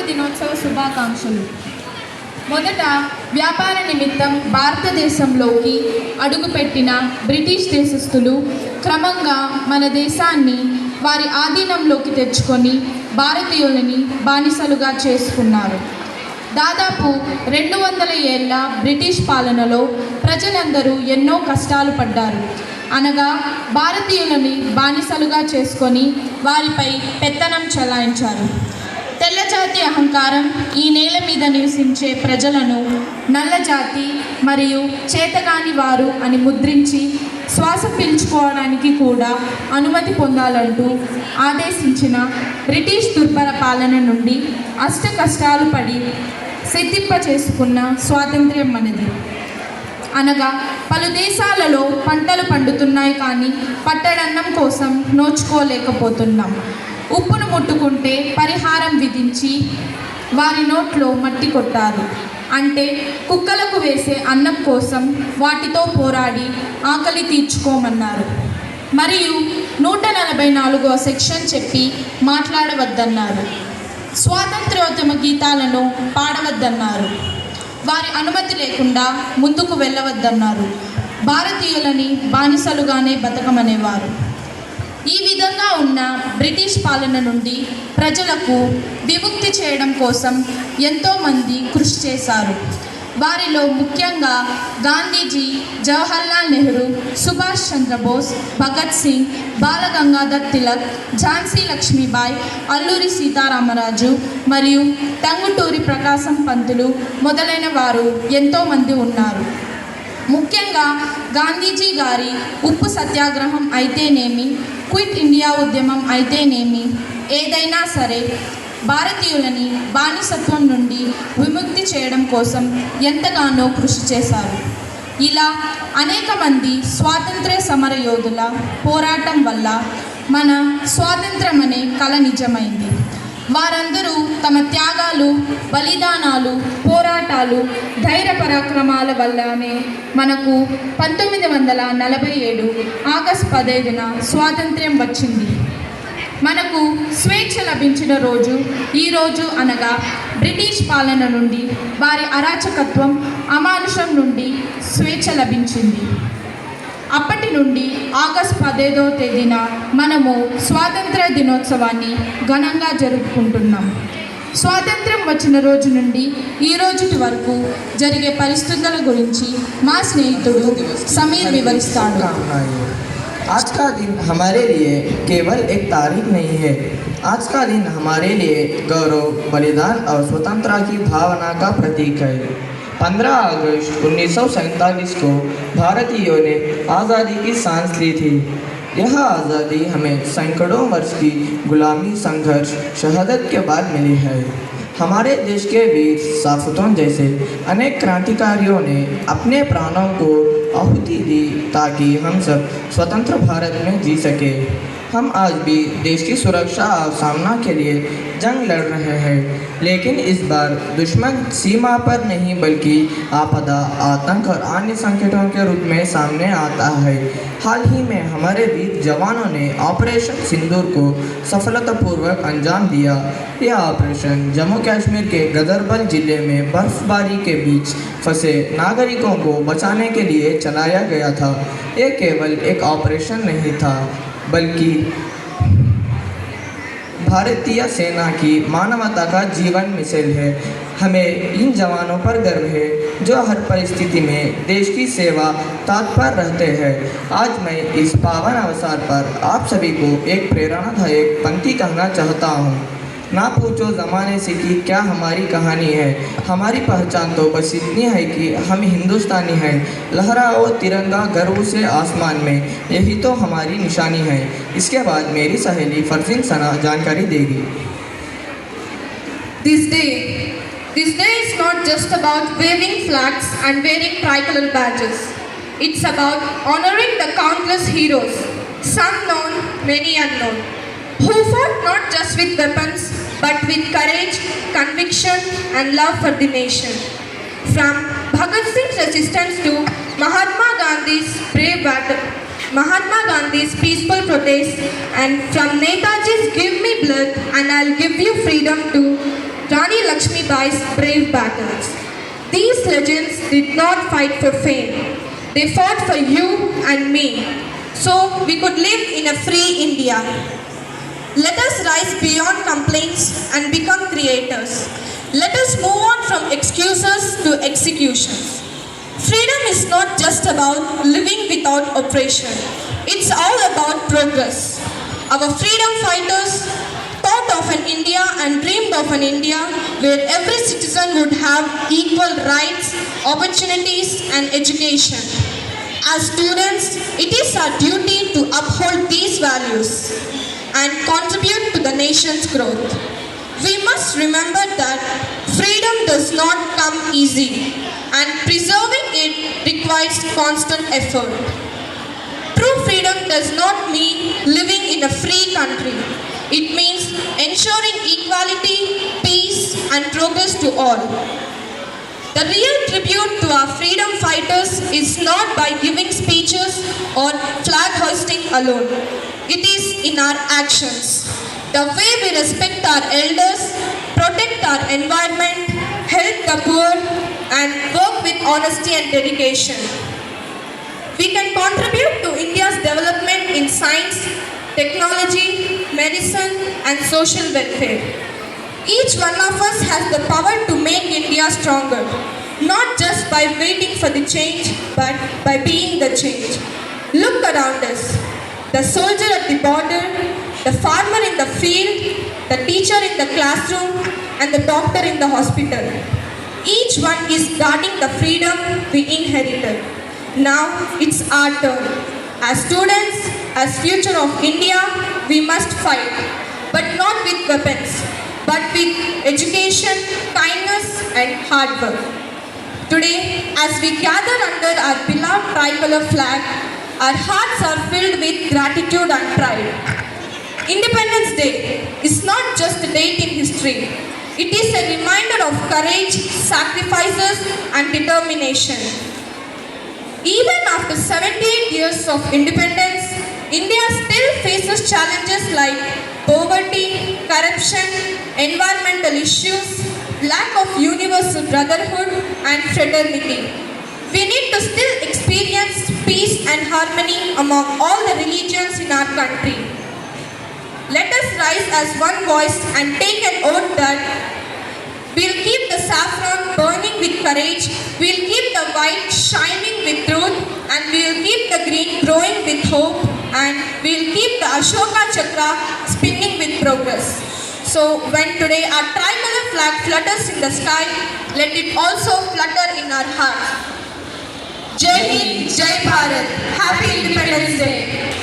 దినోత్సవ శుభాకాంక్షలు. మొదట వ్యాపార నిమిత్తం భారతదేశంలోకి అడుగుపెట్టిన బ్రిటిష్ దేశస్థులు క్రమంగా మన దేశాన్ని వారి ఆధీనంలోకి తెచ్చుకొని భారతీయులని బానిసలుగా చేసుకున్నారు. దాదాపు 200 ఏళ్ల బ్రిటిష్ పాలనలో ప్రజలందరూ ఎన్నో కష్టాలు పడ్డారు. అనగా భారతీయులని బానిసలుగా చేసుకొని వారిపై పెత్తనం చెలాయించారు. తెల్లజాతి అహంకారం ఈ నేల మీద నివసించే ప్రజలను నల్లజాతి మరియు చేతగాని వారు అని ముద్రించి శ్వాస పీల్చుకోవడానికి కూడా అనుమతి పొందాలంటూ ఆదేశించిన బ్రిటిష్ దుర్భర పాలన నుండి అష్ట కష్టాలు పడి సిద్ధింప చేసుకున్న స్వాతంత్ర్యం మనది. అనగా పలు దేశాలలో పంటలు పండుతున్నాయి కానీ పట్టడన్నం కోసం నోచుకోలేకపోతున్నాం. ఉప్పును ముట్టుకుంటే పరిహారం విధించి వారి నోట్లో మట్టి కొట్టారు. అంటే కుక్కలకు వేసే అన్నం కోసం వాటితో పోరాడి ఆకలి తీర్చుకోమన్నారు. మరియు 144వ సెక్షన్ చెప్పి మాట్లాడవద్దన్నారు. స్వాతంత్ర్యోద్యమ గీతాలను పాడవద్దన్నారు. వారి అనుమతి లేకుండా ముందుకు వెళ్ళవద్దన్నారు. భారతీయులని బానిసలుగానే బతకమనేవారు. ఈ విధంగా ఉన్న బ్రిటిష్ పాలన నుండి ప్రజలకు విముక్తి చేయడం కోసం ఎంతోమంది కృషి చేశారు. వారిలో ముఖ్యంగా గాంధీజీ, జవహర్లాల్ నెహ్రూ, సుభాష్ చంద్రబోస్, భగత్ సింగ్, బాలగంగాధర్ తిలక్, ఝాన్సీ లక్ష్మీబాయి, అల్లూరి సీతారామరాజు మరియు టంగుటూరి ప్రకాశం పంతులు మొదలైన వారు ఎంతోమంది ఉన్నారు. ముఖ్యంగా గాంధీజీ గారి ఉప్పు సత్యాగ్రహం అయితేనేమి, క్విట్ ఇండియా ఉద్యమం అయితేనేమి, ఏదైనా సరే భారతీయులని బానిసత్వం నుండి విముక్తి చేయడం కోసం ఎంతగానో కృషి చేశారు. ఇలా అనేక మంది స్వాతంత్ర్య సమరయోధుల పోరాటం వల్ల మన స్వాతంత్రం అనే కల నిజమైంది. వారందరూ తమ త్యాగాలు, బలిదానాలు, పోరాటాలు, ధైర్య పరాక్రమాల వల్లనే మనకు 1947 ఆగస్టు 15న స్వాతంత్ర్యం వచ్చింది. మనకు స్వేచ్ఛ లభించిన రోజు ఈరోజు. అనగా బ్రిటిష్ పాలన నుండి, వారి అరాచకత్వం, అమానుషం నుండి స్వేచ్ఛ లభించింది. అప్పటి నుండి ఆగస్టు 15వ తేదీన మనము స్వాతంత్ర దినోత్సవాన్ని ఘనంగా జరుపుకుంటున్నాం. స్వాతంత్ర్యం వచ్చిన రోజు నుండి ఈ రోజుటి వరకు జరిగే పరిస్థితుల గురించి మా స్నేహితుడు సమీర్ వివరిస్తాడు. आज का दिन हमारे लिए केवल एक तारीख नहीं है. आज का दिन हमारे लिए गौरव, बलिदान और स्वतंत्रता की भावना का प्रतीक है. 15 अगस्त 1947 को भारतीयों ने आज़ादी की सांस ली थी. यह आज़ादी हमें सैकड़ों वर्ष की गुलामी, संघर्ष, शहादत के बाद मिली है. हमारे देश के वीर साफुतों जैसे अनेक क्रांतिकारियों ने अपने प्राणों को आहुति दी ताकि हम सब स्वतंत्र भारत में जी सके. हम आज भी देश की सुरक्षा और सामना के लिए जंग लड़ रहे हैं, लेकिन इस बार दुश्मन सीमा पर नहीं बल्कि आपदा, आतंक और अन्य संकटों के रूप में सामने आता है. हाल ही में हमारे वीर जवानों ने ऑपरेशन सिंदूर को सफलतापूर्वक अंजाम दिया. यह ऑपरेशन जम्मू कश्मीर के गदरबल जिले में बर्फबारी के बीच फंसे नागरिकों को बचाने के लिए चलाया गया था. यह केवल एक ऑपरेशन नहीं था बल्कि भारतीय सेना की मानवता का जीवन मिसाल है. हमें इन जवानों पर गर्व है जो हर परिस्थिति में देश की सेवा तत्पर रहते हैं. आज मैं इस पावन अवसर पर आप सभी को एक प्रेरणादायक पंक्ति कहना चाहता हूँ. ना पूछो ज़माने से कि क्या हमारी कहानी है, हमारी पहचान तो बस इतनी है कि हम हिंदुस्तानी हैं. लहराओ तिरंगा गर्व से आसमान में, यही तो हमारी निशानी है. इसके बाद मेरी सहेली फरजीन सना जानकारी देगी. This day is not just about waving flags and wearing tricolor badges. It's about honoring the countless heroes, some known, many unknown, who fought not just with weapons but with courage, conviction and love for the nation. From Bhagat Singh's resistance to Mahatma Gandhi's brave battle, Mahatma Gandhi's peaceful protest, and from Netaji's "Give me blood and I'll give you freedom" to Rani Lakshmibai's brave battles. These legends did not fight for fame. They fought for you and me, so we could live in a free India. Let us rise beyond complaints and become creators. Let us move on from excuses to executions. Freedom is not just about living without oppression. It's all about progress. Our freedom fighters thought of an India and dreamed of an India where every citizen would have equal rights, opportunities and education. As students, it is our duty to uphold these values and contribute to the nation's growth. We must remember that freedom does not come easy and preserving it requires constant effort. True freedom does not mean living in a free country. It means ensuring equality, peace and progress to all. The real tribute to our freedom fighters is not by giving speeches or flag hoisting alone. It is in our actions. The way we respect our elders, protect our environment, help the poor, and work with honesty and dedication. We can contribute to India's development in science, technology, medicine, and social welfare. Each one of us has the power to make India stronger, not just by waiting for the change, but by being the change. Look around us. The soldier at the border, the farmer in the field, the teacher in the classroom, and the doctor in the hospital. Each one is guarding the freedom we inherited. Now it's our turn. As students, as future of India, we must fight, but not with weapons, but with education, kindness, and hard work. Today, as we gather under our beloved tricolor flag, our hearts are filled with gratitude and pride. Independence Day is not just a date in history. It is a reminder of courage, sacrifices, and determination. Even after 78 years of independence, India still faces challenges like poverty, corruption, environmental issues, lack of universal brotherhood and fraternity. We need to still experience peace and harmony among all the religions in our country. Let us rise as one voice and take an oath that we'll keep the saffron burning with courage, we'll keep the white shining with truth, and we'll keep the green growing with hope, and we'll keep the Ashoka Chakra spinning with progress. So when today our tricolor flag flutters in the sky, let it also flutter in our hearts. Jai Hind, Jai Bharat, Happy Independence Day.